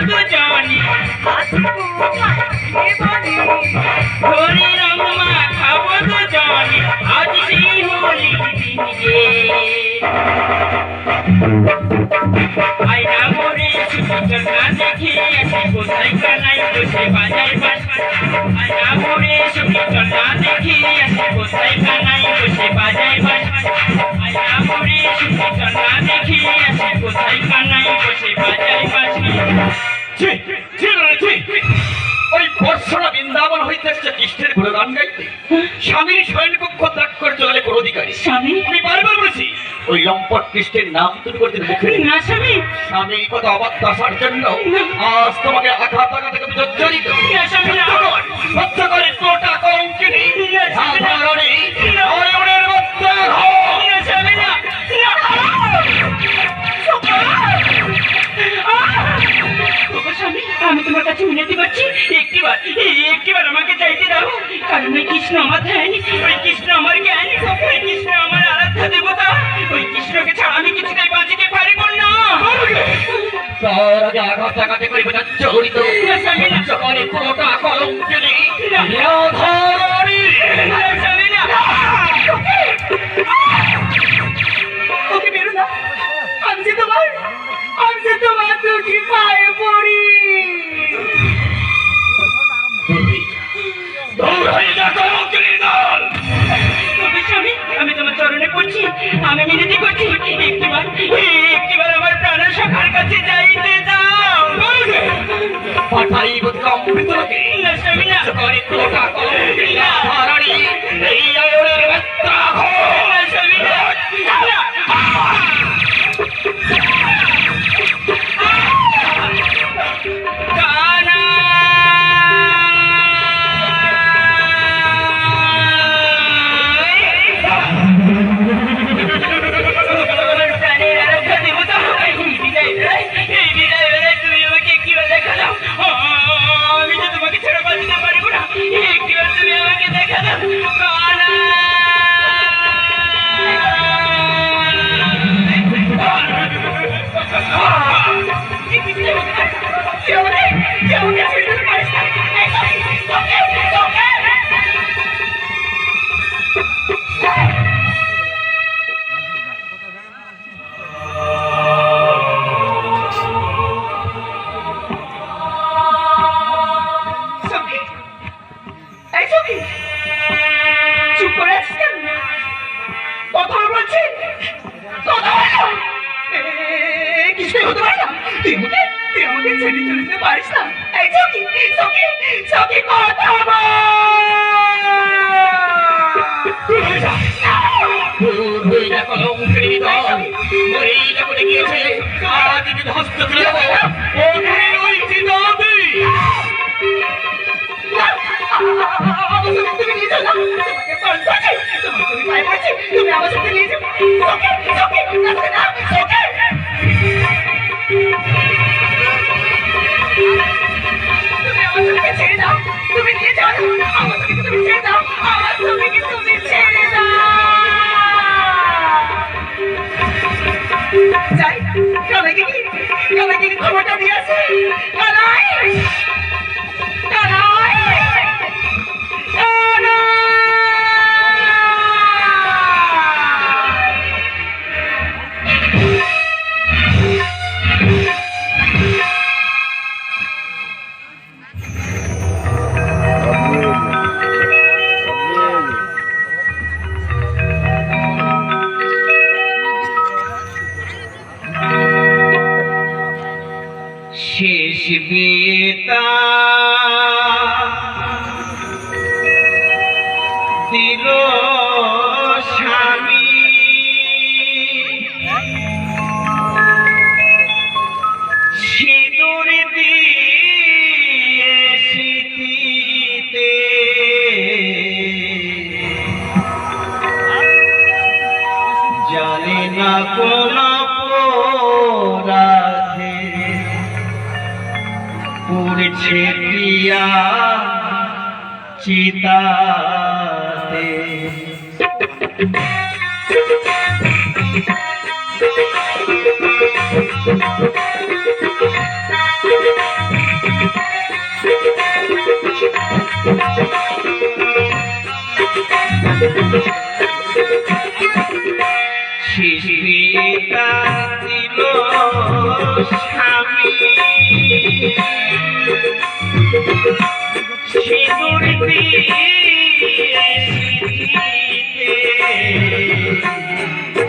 তো জানি হরি রং মাখাবো তো জানি আজ সেই হোলি দিনে আইনা মোরে ছুটি না দেখি আসি কোথায় কানাই বসে বাজায় বাজা আইনা মোরে ছুটি না দেখি আসি কোথায় কানাই বসে বাজায় বাজা আইনা মোরে ছুটি না দেখি আসি কোথায় কানাই বসে বাজায় বাজা ওই বর্ষরা বৃন্দাবন হইতে এসছে কৃষ্ণের গুণগান গাইতে স্বামীর শয়ন কক্ষ ত্যাগ করে চলে কোন অধিকারী স্বামী আমি বারবার বলেছি ওই লম্পট কৃষ্ণের নাম তুমি করতে মুখে না স্বামী স্বামী কত অবাধ্য আসার জন্য আজ তোমাকে আঘাত আঘাত করে জর্জরিত সত্য করে কোটা কলঙ্কিনী সাধারণী অয়নের মধ্যে আমি তোমার কাছে মিনতি করছি একটিবার আমাকে চাইতে দাও কারণ ওই কৃষ্ণ আমার ধ্যান ওই কৃষ্ণ আমার জ্ঞান ওই কৃষ্ণ আমার আরাধ্য দেবতা ওই কৃষ্ণকে ছাড়া আমি কিছুতেই বাঁচিতে পারিব না তার আগে আঘাত আঘাত করে জড়িত করে কোটা কলঙ্কিনী সাধারণী ওকে বেরো না আমি যে তোমার দুটি পায়ে পড়ি আমি তোমার চরণে পড়ছি আমি মিনতি করছি একটিবার আমার প্রাণের সখার কাছে যাইতে দাও পাঠাইব কম্পিত লোকে করে কোটা কলঙ্কিনী সাধারণী এই অয়নের ক্ষমতা দিয়েছে শেষ বিয়েটা দিল স্বামী সিঁদুর দিয়ে স্মৃতিতে জানে না কোন রাধে পুড়ছে প্রিয়া চিতাতে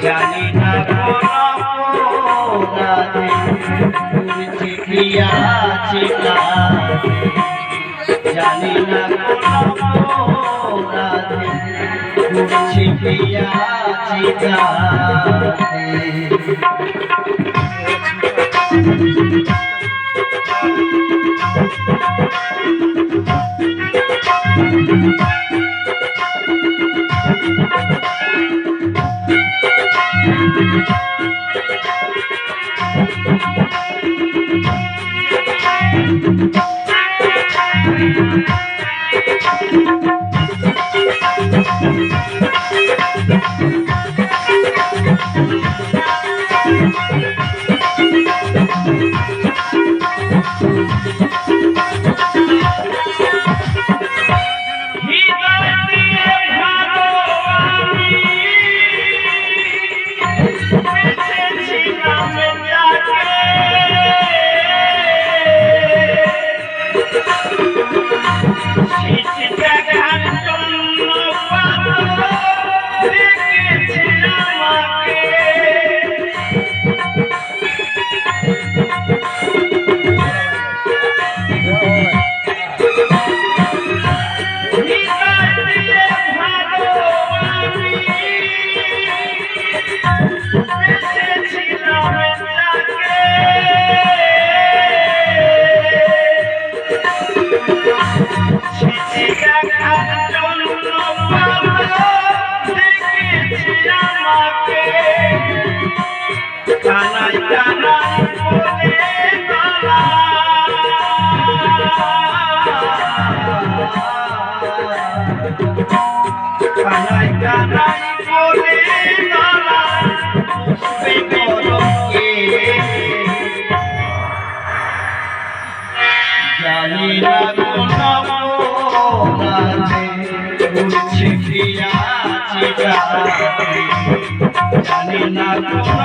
জানি না কোন অপরাধে করছি প্রিয়া চিতা, জানি না কোন অপরাধে করছি প্রিয়া চিতা। জানি না কোন অপরাধে করছি প্রিয়া চিতা, জানি না কোন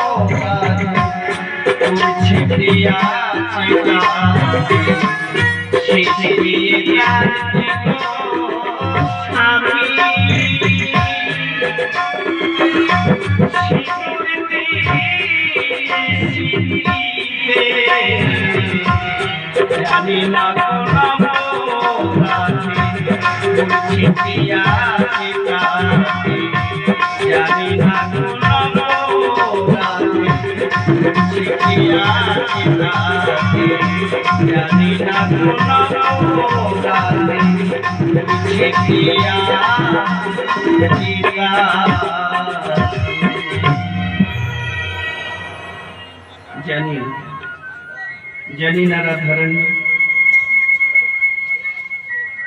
অপরাধে করছি প্রিয়া চিতা। শেষ বিয়ে আমি জানি না কোন অপরাধে করছি প্রিয়া চিতা, জানি না কোন অপরাধে করছি প্রিয়া চিতা, জানি না কোন অপরাধে করছি প্রিয়া চিতা। জানি জানি না রাধারানী,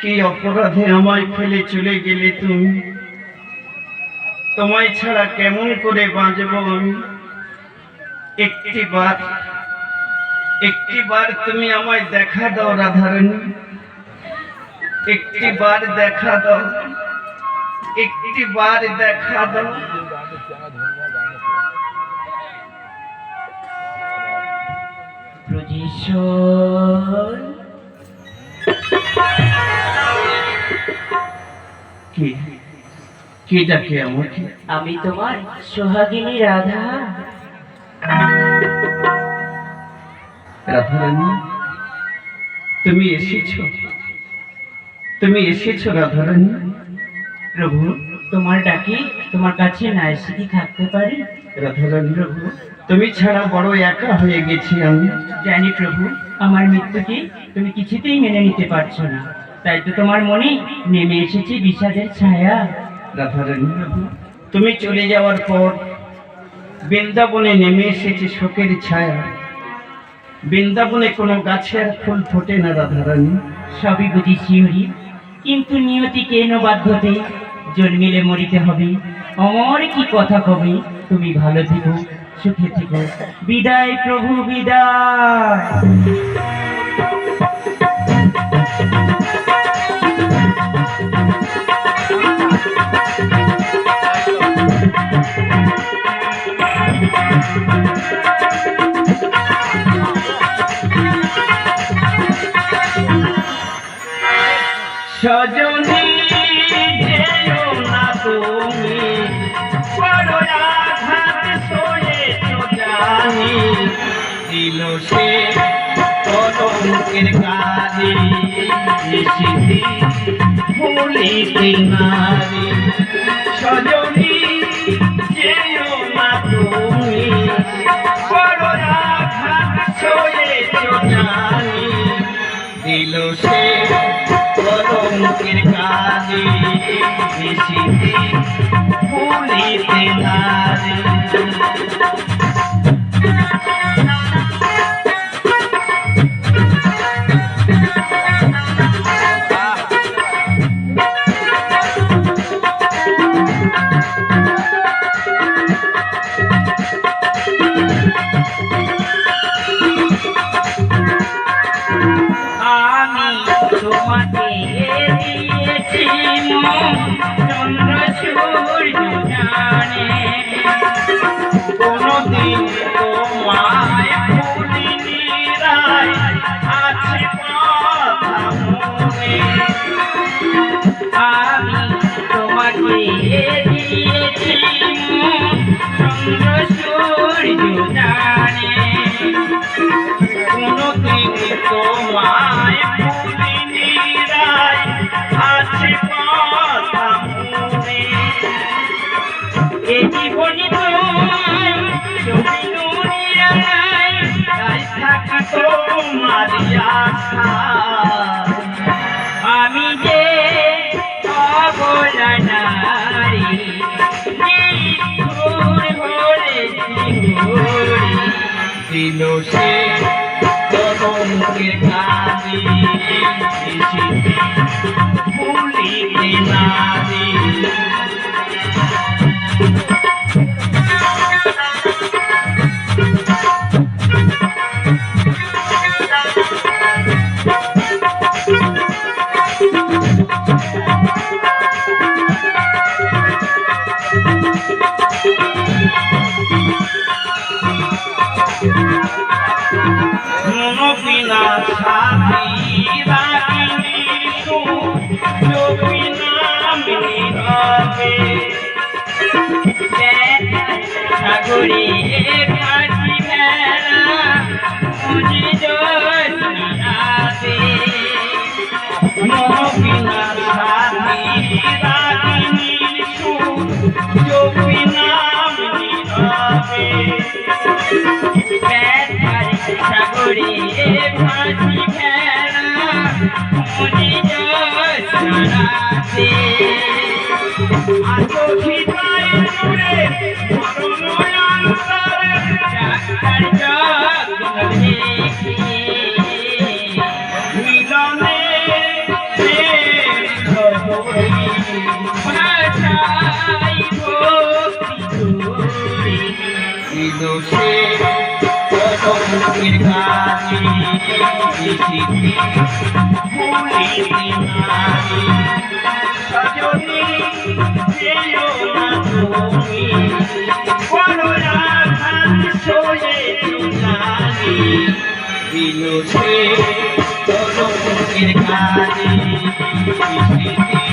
কি অপরাধে আমায় ফেলে চলে গেলে তুমি, তোমায় ছাড়া কেমন করে বাঁচবো আমি। একটিবার তুমি আমায় দেখা দাও রাধারানী, একটিবার দেখা দাও, একটিবার দেখা দাও। কি ডাকে আমাকে? আমি তোমার সোহাগিনী রাধা। রাধারানী, তুমি এসেছো, তুমি এসেছো রাধারানী। প্রভু, তোমার ডাকি তোমার কাছে না এসে কি থাকতে পারি? রাধারানী প্রভু, তুমি ছাড়া বড় একা হয়ে গেছি আমি। জানি প্রভু, আমার মৃত্যুকে তুমি কিছুতেই মেনে নিতে পারছো না, তাই তো তোমার মনে নেমে এসেছে বিষাদের ছায়া। রাধারানী প্রভু, তুমি চলে যাওয়ার পর বৃন্দাবনে নেমে এসেছে শোকের ছায়া। বৃন্দাবনে কোনো গাছের ফুল ফোটে না রাধারানী। সবই বুঝি শিহরি, কিন্তু নিয়তিকে এনো বাধ্যতে জন্মিলে মরিতে হবে। অমর কি কথা কবে, তুমি ভালো থেকো, সুখে থেকো। বিদায় প্রভু, বিদায়। সজনী যেও না তুমি বড় দিল সে কলঙ্কের কাজে স্মৃতি ভুলিতে নারে সজনী যেও না তুমি বড় আঘাত সয়েছ জানি দিল সে কলঙ্কের কাজে স্মৃতি ভুলিতে নারে তোমাকে দিয়েছি চন্দ্র সূর্য জানে কোনদিন তোমায় ভুলিনি রায় আছে কথা মনে আমি তোমাকে দিয়েছি চন্দ্র সূর্য জানে কোনদিন তোমায় ভুলিনি রায় আছে কথা মনে এ জীবনী তোমায় দুনিয়ায় তাই থাকি তোমার আশা আমি যে অবলা নারী নিষ্ঠুর হয়েছি ঘুরে দিল সে কলঙ্কের কাজে স্মৃতি ভুলিতে নারে বিনা সাথী রাখিনি যোগিনা মিলবে সাগরে ভাসি ভেলা খুঁজি জোছনাতে বিনা সাথী রাখিনি যোগিনা মিলবে সাগরে ভাসি ভেলা খুঁজি জোছনাতে আলোকিতায় জুড়ে মরণান্তরে ডাক্তার যত্ন দেখি মিলনে ভাষাই ভক্তি করি দিল সে কলঙ্কের কাজে স্মৃতি ভুলিতে নারে সজনী যেও না তুমি বড় আঘাত সয়েছ জানি দিল সে কলঙ্কের কাজে স্মৃতি